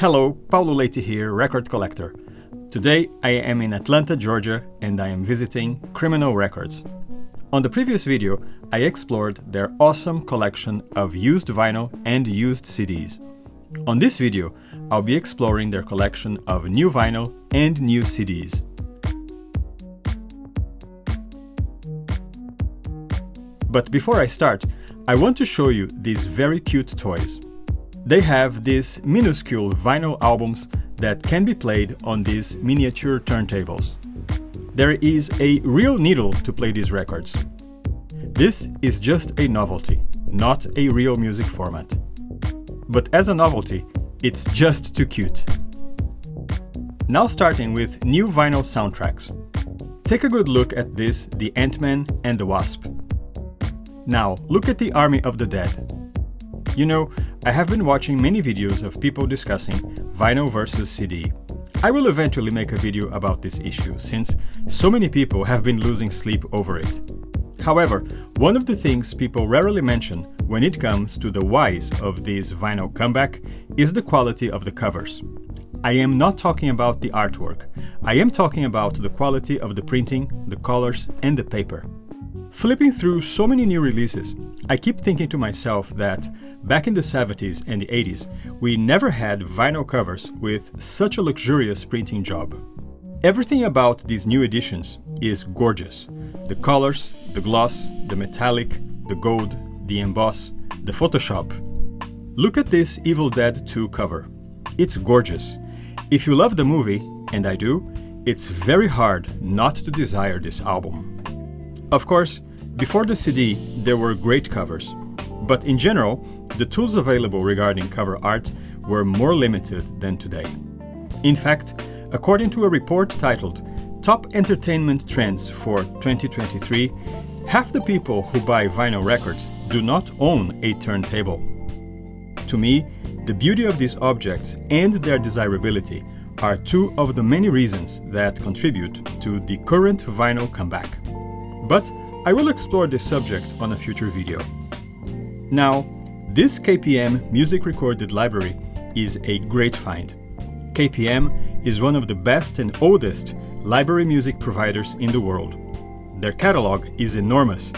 Hello, Paulo Leite here, record collector. Today I am in Atlanta, Georgia, and I am visiting Criminal Records. On the previous video, I explored their awesome collection of used vinyl and used CDs. On this video, I'll be exploring their collection of new vinyl and new CDs. But before I start, I want to show you these very cute toys. They have these minuscule vinyl albums that can be played on these miniature turntables. There is a real needle to play these records. This is just a novelty, not a real music format. But as a novelty, it's just too cute. Now starting with new vinyl soundtracks. Take a good look at this, The Ant-Man and the Wasp. Now look at the Army of the Dead. You know, I have been watching many videos of people discussing vinyl versus CD. I will eventually make a video about this issue, since so many people have been losing sleep over it. However, one of the things people rarely mention when it comes to the whys of this vinyl comeback is the quality of the covers. I am not talking about the artwork. I am talking about the quality of the printing, the colors, and the paper. Flipping through so many new releases, I keep thinking to myself that back in the 70s and the 80s, we never had vinyl covers with such a luxurious printing job. Everything about these new editions is gorgeous. The colors, the gloss, the metallic, the gold, the emboss, the Photoshop. Look at this Evil Dead 2 cover. It's gorgeous. If you love the movie, and I do, it's very hard not to desire this album. Of course, before the CD, there were great covers. But in general, the tools available regarding cover art were more limited than today. In fact, according to a report titled Top Entertainment Trends for 2023, half the people who buy vinyl records do not own a turntable. To me, the beauty of these objects and their desirability are two of the many reasons that contribute to the current vinyl comeback. But I will explore this subject on a future video. Now, this KPM music recorded library is a great find. KPM is one of the best and oldest library music providers in the world. Their catalog is enormous,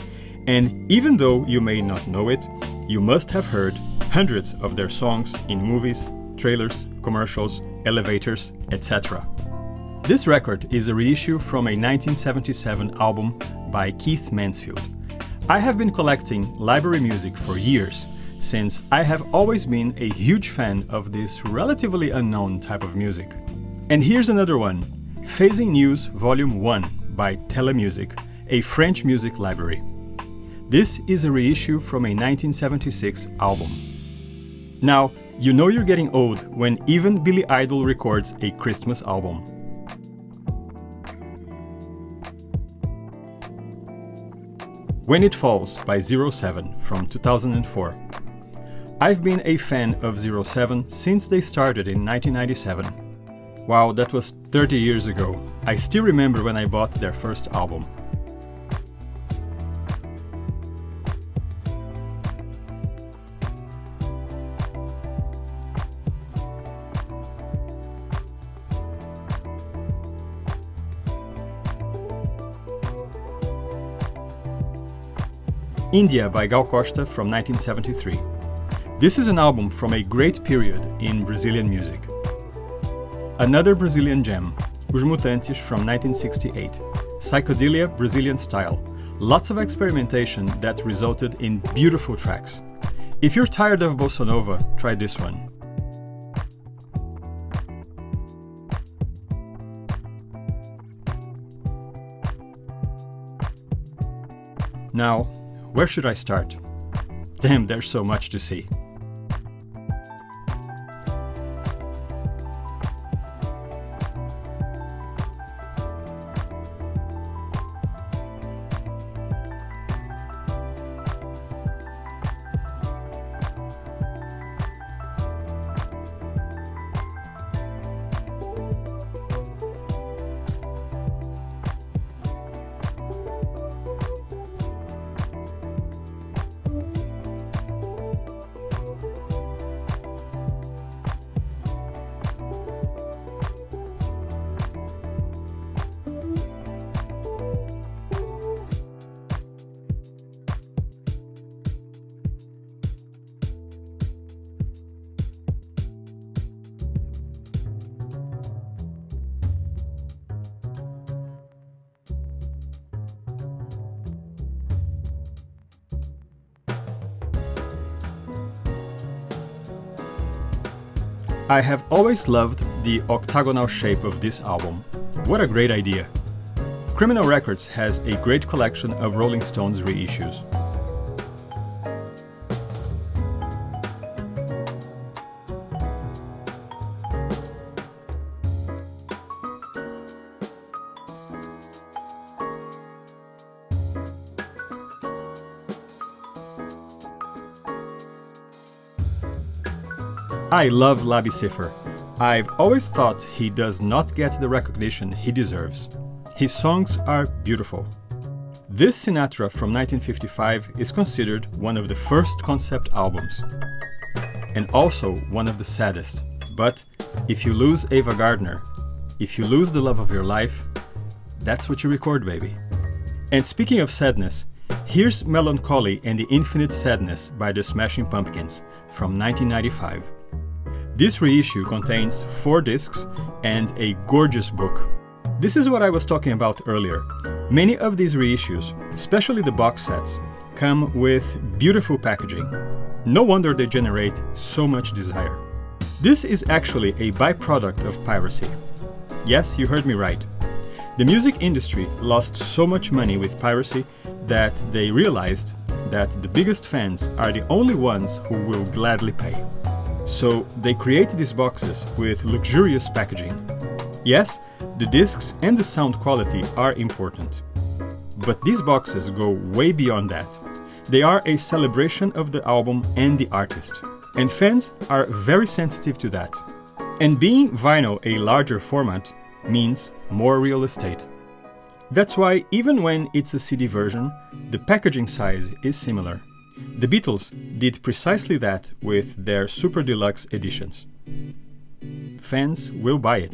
and even though you may not know it, you must have heard hundreds of their songs in movies, trailers, commercials, elevators, etc. This record is a reissue from a 1977 album by Keith Mansfield. I have been collecting library music for years, since I have always been a huge fan of this relatively unknown type of music. And here's another one, Phasing News Volume 1 by Telemusic, a French music library. This is a reissue from a 1976 album. Now, you know you're getting old when even Billy Idol records a Christmas album. When It Falls by 07 from 2004. I've been a fan of 07 since they started in 1997. Wow, that was 30 years ago. I still remember when I bought their first album. India by Gal Costa from 1973. This is an album from a great period in Brazilian music. Another Brazilian gem, Os Mutantes from 1968. Psychedelia Brazilian style. Lots of experimentation that resulted in beautiful tracks. If you're tired of bossa nova, try this one. Now, where should I start? Damn, there's so much to see. I have always loved the octagonal shape of this album. What a great idea! Criminal Records has a great collection of Rolling Stones reissues. I love Labi Siffre. I've always thought he does not get the recognition he deserves. His songs are beautiful. This Sinatra from 1955 is considered one of the first concept albums, and also one of the saddest. But if you lose Ava Gardner, if you lose the love of your life, that's what you record, baby. And speaking of sadness, here's Melancholy and the Infinite Sadness by the Smashing Pumpkins from 1995. This reissue contains 4 discs and a gorgeous book. This is what I was talking about earlier. Many of these reissues, especially the box sets, come with beautiful packaging. No wonder they generate so much desire. This is actually a byproduct of piracy. Yes, you heard me right. The music industry lost so much money with piracy that they realized that the biggest fans are the only ones who will gladly pay. So they created these boxes with luxurious packaging. Yes, the discs and the sound quality are important. But these boxes go way beyond that. They are a celebration of the album and the artist. And fans are very sensitive to that. And being vinyl a larger format means more real estate. That's why even when it's a CD version, the packaging size is similar. The Beatles did precisely that with their super deluxe editions. Fans will buy it.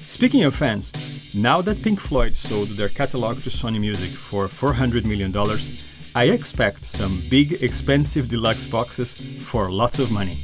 Speaking of fans, now that Pink Floyd sold their catalog to Sony Music for $400 million, I expect some big, expensive deluxe boxes for lots of money.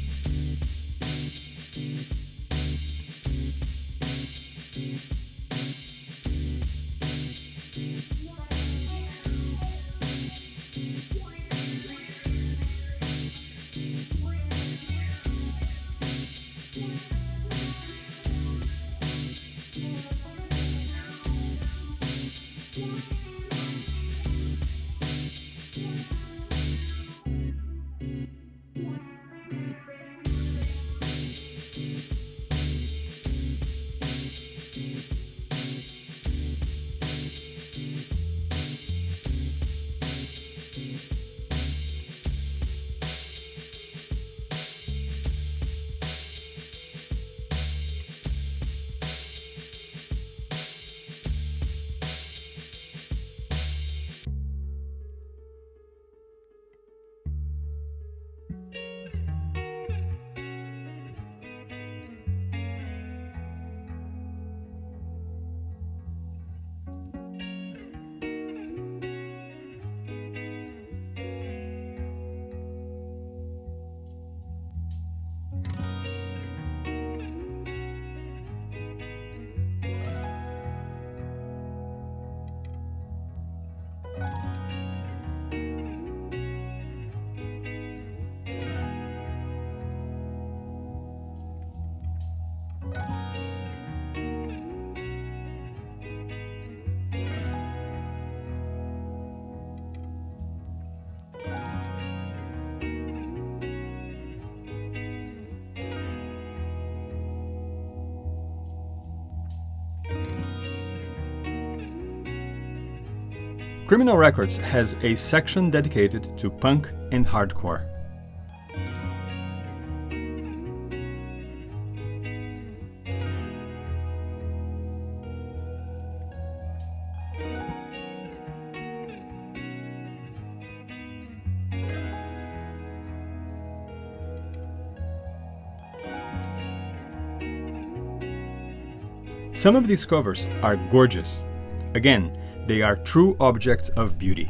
Criminal Records has a section dedicated to punk and hardcore. Some of these covers are gorgeous. Again, they are true objects of beauty.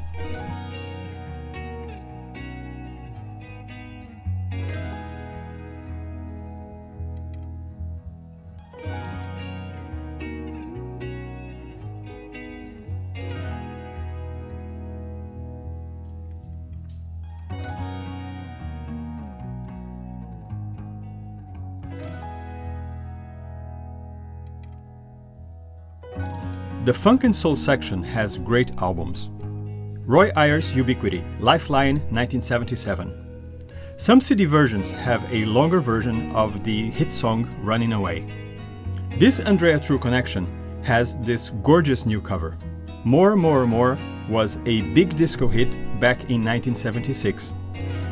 The funk and soul section has great albums. Roy Ayers' Ubiquity, Lifeline, 1977. Some CD versions have a longer version of the hit song Running Away. This Andrea True Connection has this gorgeous new cover. More, More, More was a big disco hit back in 1976.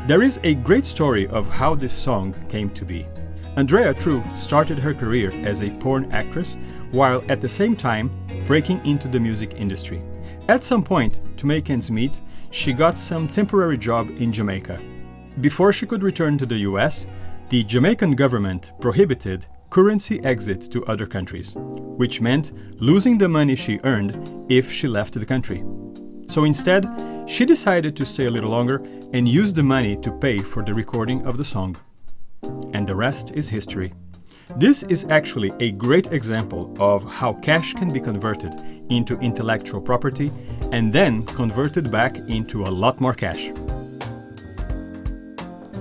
There is a great story of how this song came to be. Andrea True started her career as a porn actress while at the same time breaking into the music industry. At some point, to make ends meet, she got some temporary job in Jamaica. Before she could return to the US, the Jamaican government prohibited currency exit to other countries, which meant losing the money she earned if she left the country. So instead, she decided to stay a little longer and use the money to pay for the recording of the song. And the rest is history. This is actually a great example of how cash can be converted into intellectual property and then converted back into a lot more cash.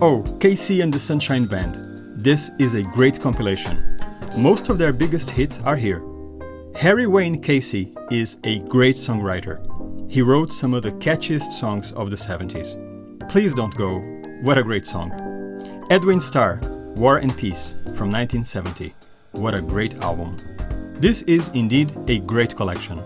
Oh, KC and the Sunshine Band. This is a great compilation. Most of their biggest hits are here. Harry Wayne Casey is a great songwriter. He wrote some of the catchiest songs of the 70s. Please Don't Go, what a great song. Edwin Starr, War and Peace from 1970. What a great album. This is indeed a great collection.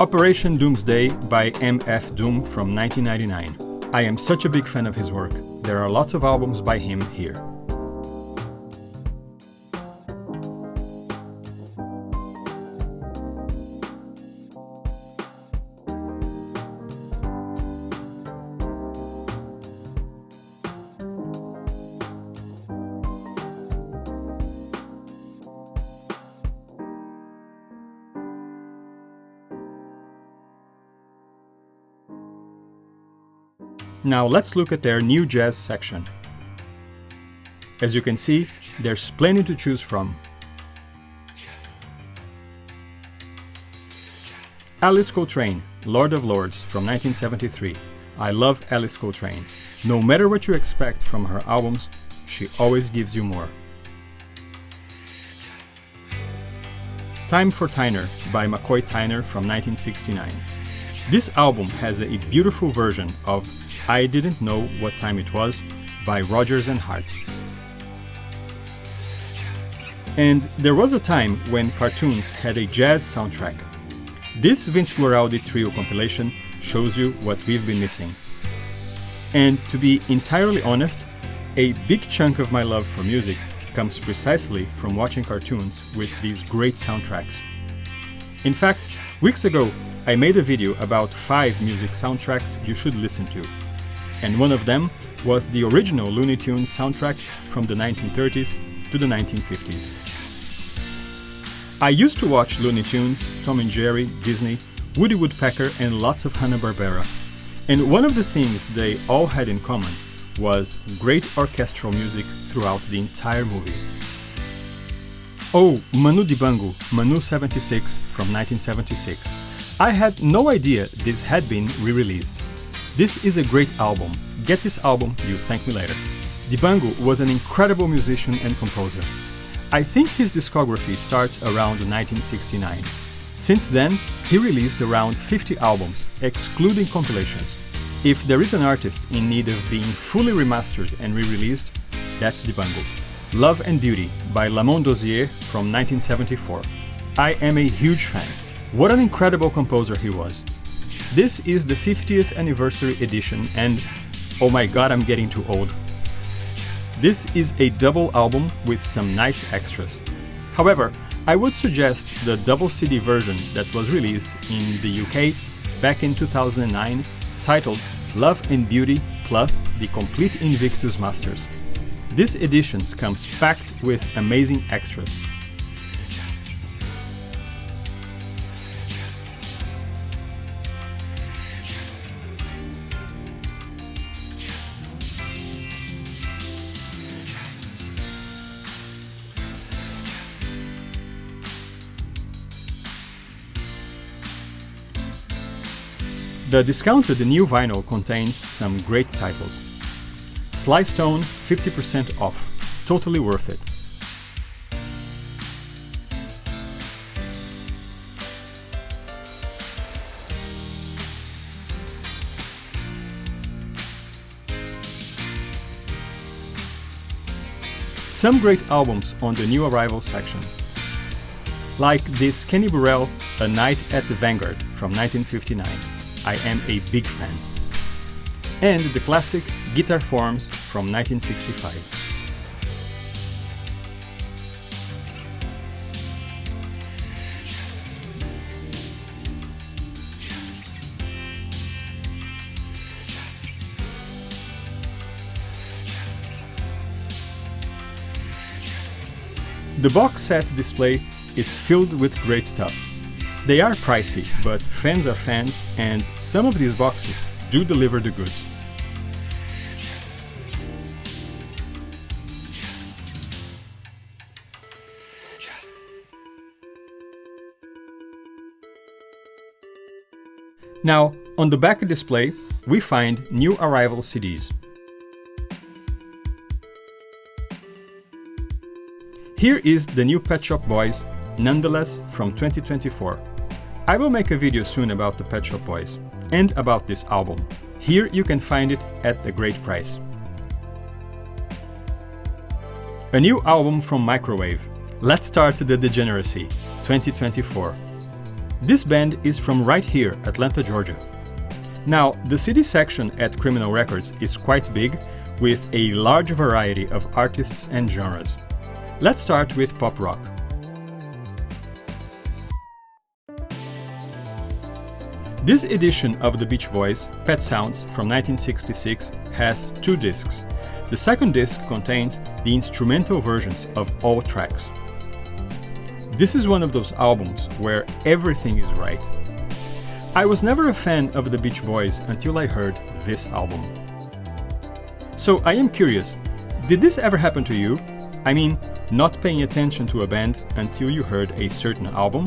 Operation Doomsday by M.F. Doom from 1999. I am such a big fan of his work. There are lots of albums by him here. Now let's look at their new jazz section. As you can see, there's plenty to choose from. Alice Coltrane, Lord of Lords from 1973. I love Alice Coltrane. No matter what you expect from her albums, she always gives you more. Time for Tyner by McCoy Tyner from 1969. This album has a beautiful version of I Didn't Know What Time It Was by Rodgers and Hart. And there was a time when cartoons had a jazz soundtrack. This Vince Guaraldi Trio compilation shows you what we've been missing. And to be entirely honest, a big chunk of my love for music comes precisely from watching cartoons with these great soundtracks. In fact, weeks ago, I made a video about 5 music soundtracks you should listen to. And one of them was the original Looney Tunes soundtrack from the 1930s to the 1950s. I used to watch Looney Tunes, Tom and Jerry, Disney, Woody Woodpecker, and lots of Hanna-Barbera. And one of the things they all had in common was great orchestral music throughout the entire movie. Oh, Manu Dibango, Manu 76 from 1976. I had no idea this had been re-released. This is a great album. Get this album, you thank me later. Dibango was an incredible musician and composer. I think his discography starts around 1969. Since then, he released around 50 albums, excluding compilations. If there is an artist in need of being fully remastered and re-released, that's Dibango. Love and Beauty by Lamont Dozier from 1974. I am a huge fan. What an incredible composer he was. This is the 50th anniversary edition and, oh my god, I'm getting too old. This is a double album with some nice extras. However, I would suggest the double CD version that was released in the UK back in 2009, titled Love and Beauty plus the complete Invictus Masters. This edition comes packed with amazing extras. The discounted new vinyl contains some great titles. Sly Stone 50% off, totally worth it. Some great albums on the new arrival section, like this Kenny Burrell, A Night at the Vanguard from 1959. I am a big fan. And the classic Guitar Forms from 1965. The box set display is filled with great stuff. They are pricey, but fans are fans, and some of these boxes do deliver the goods. Now, on the back display, we find new arrival CDs. Here is the new Pet Shop Boys, Nonetheless, from 2024. I will make a video soon about the Pet Shop Boys and about this album. Here you can find it at a great price. A new album from Microwave, Let's Start the Degeneracy, 2024. This band is from right here, Atlanta, Georgia. Now, the CD section at Criminal Records is quite big, with a large variety of artists and genres. Let's start with pop rock. This edition of the Beach Boys, Pet Sounds from 1966, has 2 discs. The second disc contains the instrumental versions of all tracks. This is one of those albums where everything is right. I was never a fan of the Beach Boys until I heard this album. So I am curious, did this ever happen to you? I mean, not paying attention to a band until you heard a certain album?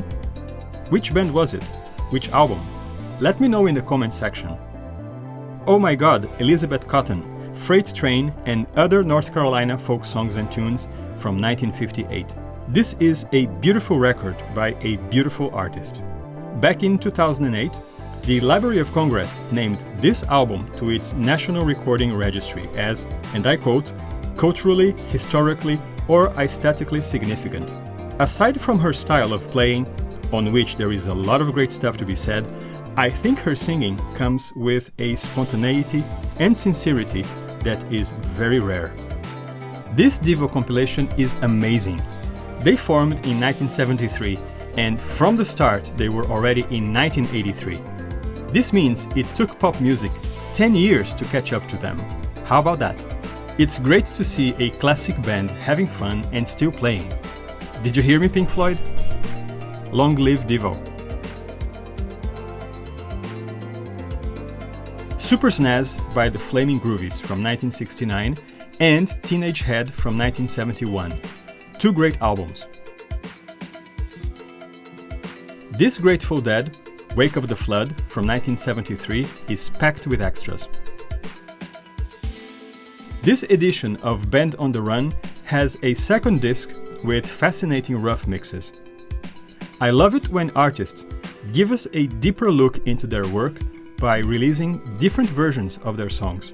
Which band was it? Which album? Let me know in the comment section. Oh my god, Elizabeth Cotton, Freight Train and Other North Carolina Folk Songs and Tunes from 1958. This is a beautiful record by a beautiful artist. Back in 2008, the Library of Congress named this album to its National Recording Registry as, and I quote, culturally, historically, or aesthetically significant. Aside from her style of playing, on which there is a lot of great stuff to be said, I think her singing comes with a spontaneity and sincerity that is very rare. This Devo compilation is amazing. They formed in 1973, and from the start they were already in 1983. This means it took pop music 10 years to catch up to them. How about that? It's great to see a classic band having fun and still playing. Did you hear me, Pink Floyd? Long live Devo. Super Snaz by the Flaming Groovies from 1969 and Teenage Head from 1971. 2 great albums. This Grateful Dead, Wake of the Flood from 1973 is packed with extras. This edition of Band on the Run has a second disc with fascinating rough mixes. I love it when artists give us a deeper look into their work by releasing different versions of their songs.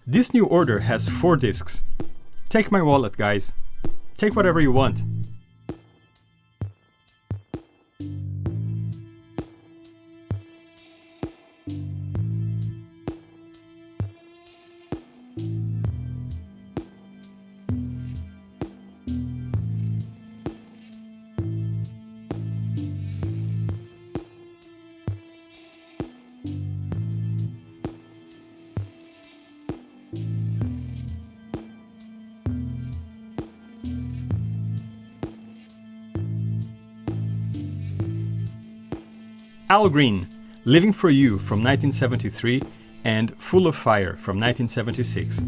This new order has 4 discs. Take my wallet, guys. Take whatever you want. Al Green, Living for You from 1973 and Full of Fire from 1976.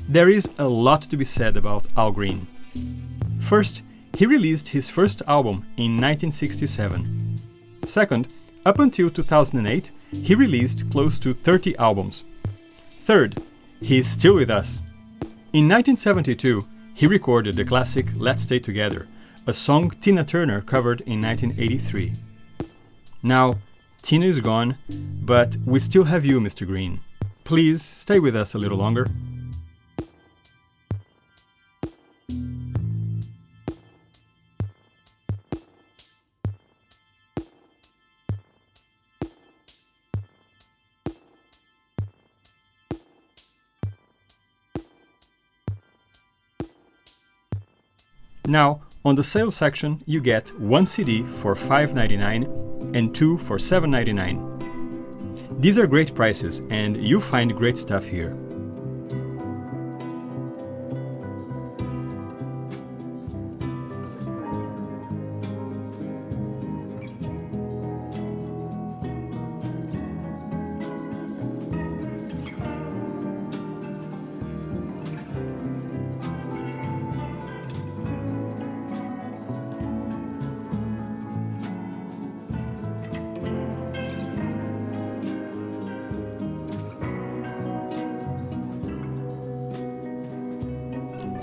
There is a lot to be said about Al Green. First, he released his first album in 1967. Second, up until 2008, he released close to 30 albums. Third, he is still with us. In 1972, he recorded the classic Let's Stay Together, a song Tina Turner covered in 1983. Now, Tina is gone, but we still have you, Mr. Green. Please stay with us a little longer. Now, on the sales section, you get one CD for $5.99 and two for $7.99. These are great prices, and you'll find great stuff here.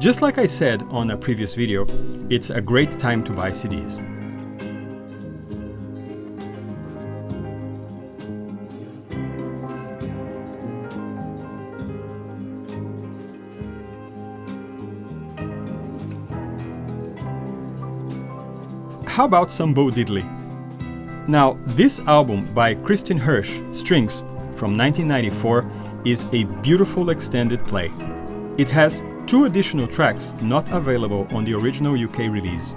Just like I said on a previous video, it's a great time to buy CDs. How about some Bo Diddley? Now, this album by Kristin Hersh, Strings, from 1994, is a beautiful extended play. It has 2 additional tracks not available on the original UK release.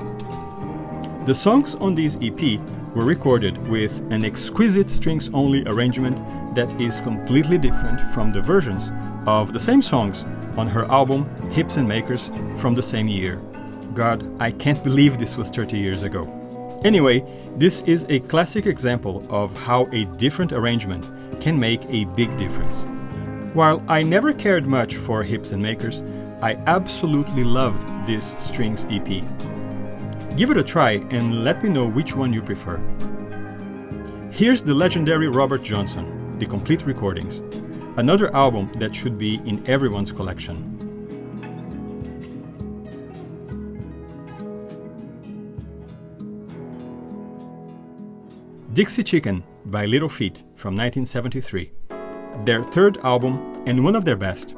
The songs on this EP were recorded with an exquisite strings-only arrangement that is completely different from the versions of the same songs on her album Hips and Makers from the same year. God, I can't believe this was 30 years ago. Anyway, this is a classic example of how a different arrangement can make a big difference. While I never cared much for Hips and Makers, I absolutely loved this Strings EP. Give it a try and let me know which one you prefer. Here's the legendary Robert Johnson, The Complete Recordings, another album that should be in everyone's collection. Dixie Chicken by Little Feat from 1973, their third album and one of their best.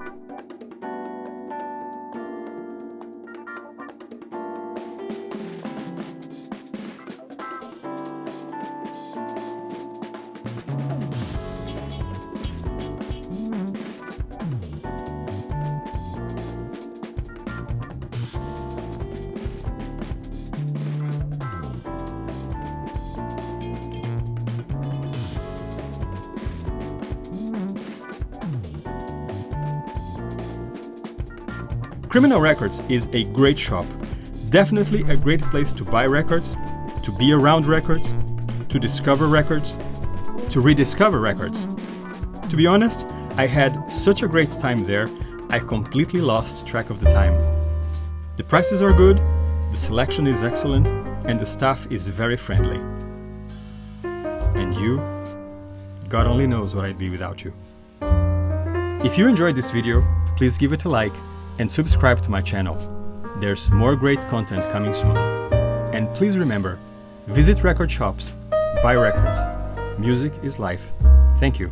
Criminal Records is a great shop, definitely a great place to buy records, to be around records, to discover records, to rediscover records. To be honest, I had such a great time there, I completely lost track of the time. The prices are good, the selection is excellent, and the staff is very friendly. And you? God only knows what I'd be without you. If you enjoyed this video, please give it a like and subscribe to my channel. There's more great content coming soon. And please remember, visit record shops, buy records. Music is life. Thank you.